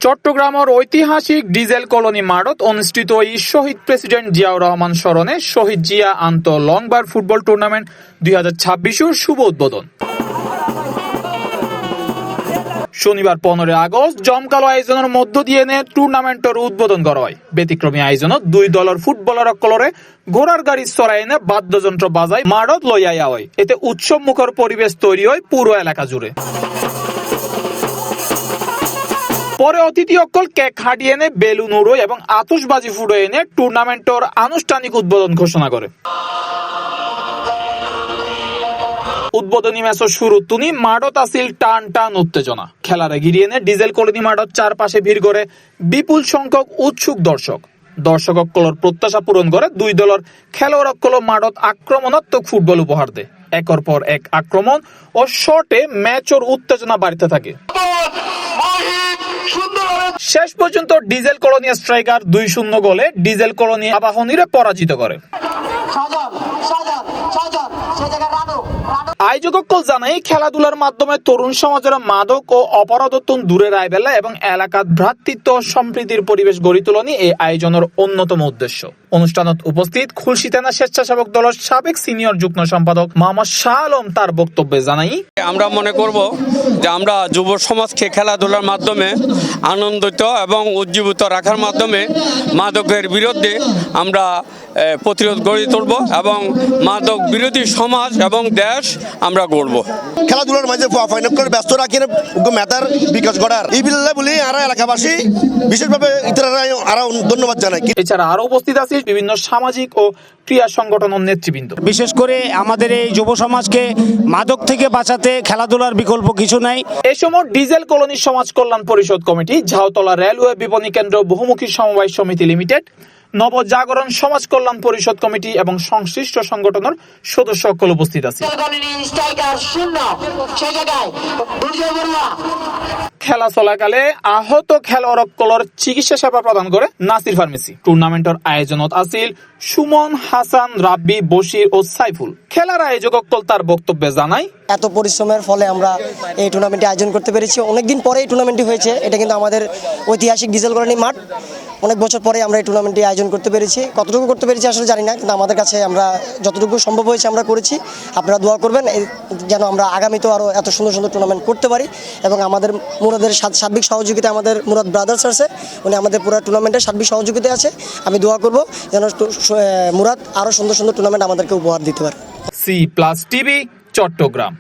চট্টগ্রামের ঐতিহাসিক diesel colony মাঠত অনুষ্ঠিত শহীদ প্রেসিডেন্ট জিয়াউর রহমান স্মরণে শহীদ জিয়া আন্ত লংবার ফুটবল টুর্নামেন্ট 2026 শুভ উদ্বোধন। শনিবার 15 আগস্ট জমকালো আয়োজনের মধ্য দিয়ে টুর্নামেন্টের উদ্বোধন করা হয়। ব্যতিক্রমী আয়োজনত দুই দলের ফুটবলার কলরে ঘোড়ার গাড়ি চড়াই এনে বাদ্যযন্ত্র বাজাই মাঠত লইয়া হয়। এতে উৎসব মুখর পরিবেশ তৈরি হয় পুরো এলাকা জুড়ে। পরে অতিথি অকল কেক হাঁটিয়ে এনে বেলুন উড়োয় এবং আতশবাজি ফুড়ে এনে টুর্নামেন্টের আনুষ্ঠানিক উদ্বোধন ঘোষণা করে। উদ্বোধনী ম্যাচের শুরু তুনি মাঠত আসিল টান টান উত্তেজনা। খেলারে ঘিরিয়ে এনে ডিজেল কলোনি মাঠত চারপাশে ভিড় করে বিপুল সংখ্যক উৎসুক দর্শক অকলর প্রত্যাশা পূরণ করে দুই দলের খেলোয়াড় অকল মাঠত আক্রমণাত্মক ফুটবল উপহার দেয়। একের পর এক আক্রমণ ও শটে ম্যাচের উত্তেজনা বাড়তে থাকে। শেষ পর্যন্ত ডিজেল কলোনি স্ট্রাইকার 2-0 গোলে ডিজেল কলোনি আবাহনীরে পরাজিত করে। আয়োজক জানাই খেলাধুলার মাধ্যমে তরুণ সমাজের মাদক ও অপরাধত্ব দূরে রায়বেলা এবং এলাকার ভ্রাতৃত্ব সম্প্রীতির পরিবেশ গড়ি তোলনি এই আয়োজনের অন্যতম উদ্দেশ্য। অনুষ্ঠানত উপস্থিত খুলশী থানা স্বেচ্ছাসেবক দলের সাবেক সিনিয়র যুগ্ম সম্পাদক মোহাম্মদ শাহ আলম তার বক্তব্যে জানাই, আমরা মনে করব যে আমরা যুব সমাজকে খেলাধুলার মাধ্যমে আনন্দিত এবং উজ্জীবিত রাখার মাধ্যমে মাদকের বিরুদ্ধে আমরা প্রতিরোধ গড়ে তুলব এবং মাদক বিরোধী সমাজ এবং দেশ আমরা গড়ব। খেলাধুলার মাঝে ব্যস্ত রাখি মেধার বিকাশ গড়ার এই বিল্লা বলি আর এলাকাবাসী বিশেষভাবে আরো ধন্যবাদ জানাই। এছাড়া আরো উপস্থিত আছে বিভিন্ন সামাজিক ও ক্রীড়া সংগঠনের নেতৃবৃন্দ। বিশেষ করে আমাদের এই যুব সমাজকে মাদক থেকে বাঁচাতে খেলাধুলার বিকল্প কিছু নাই। এই সময় ডিজেল কলোনি সমাজ কল্যাণ পরিষদ কমিটি, ঝাউতলা রেলওয়ে বিপণী কেন্দ্র বহুমুখী সমবায় সমিতি লিমিটেড, নবজাগরণ সমাজ কল্যাণ পরিষদ কমিটি এবং সংশ্লিষ্ট সংগঠনের সদস্য সকল উপস্থিত আছে। খেলা চলাকালে আহত খেলোয়াড়সকলের চিকিৎসা সেবা প্রদান করে নাসির ফার্মেসি। টুর্নামেন্টের আয়োজনত আছিল সুমন, হাসান, রাব্বি, বশির ও সাইফুল। খেলার আয়োজক তার বক্তব্যে জানাই, এত পরিশ্রমের ফলে আমরা এই টুর্নামেন্টটি আয়োজন করতে পেরেছি। অনেকদিন পরে এই টুর্নামেন্টটি হয়েছে। এটা কিন্তু আমাদের ঐতিহাসিক ডিজেল কলোনি মাঠ। অনেক বছর পরে আমরা এই টুর্নামেন্টটি আয়োজন করতে পেরেছি। কতটুকু করতে পেরেছি আসলে জানি না, কিন্তু আমাদের কাছে আমরা যতটুকু সম্ভব হয়েছে আমরা করেছি। আপনারা দোয়া করবেন যেন আমরা আগামীতেও আরও এত সুন্দর সুন্দর টুর্নামেন্ট করতে পারি। এবং আমাদের মুরাদের সার্বিক সহযোগিতা, আমাদের মুরাদ ব্রাদার্স আছে, উনি আমাদের পুরো টুর্নামেন্টের সার্বিক সহযোগিতা আছে। আমি দোয়া করব যেন মুরাদ আরও সুন্দর সুন্দর টুর্নামেন্ট আমাদেরকে উপহার দিতে পারে। C+ TV, Chittagong.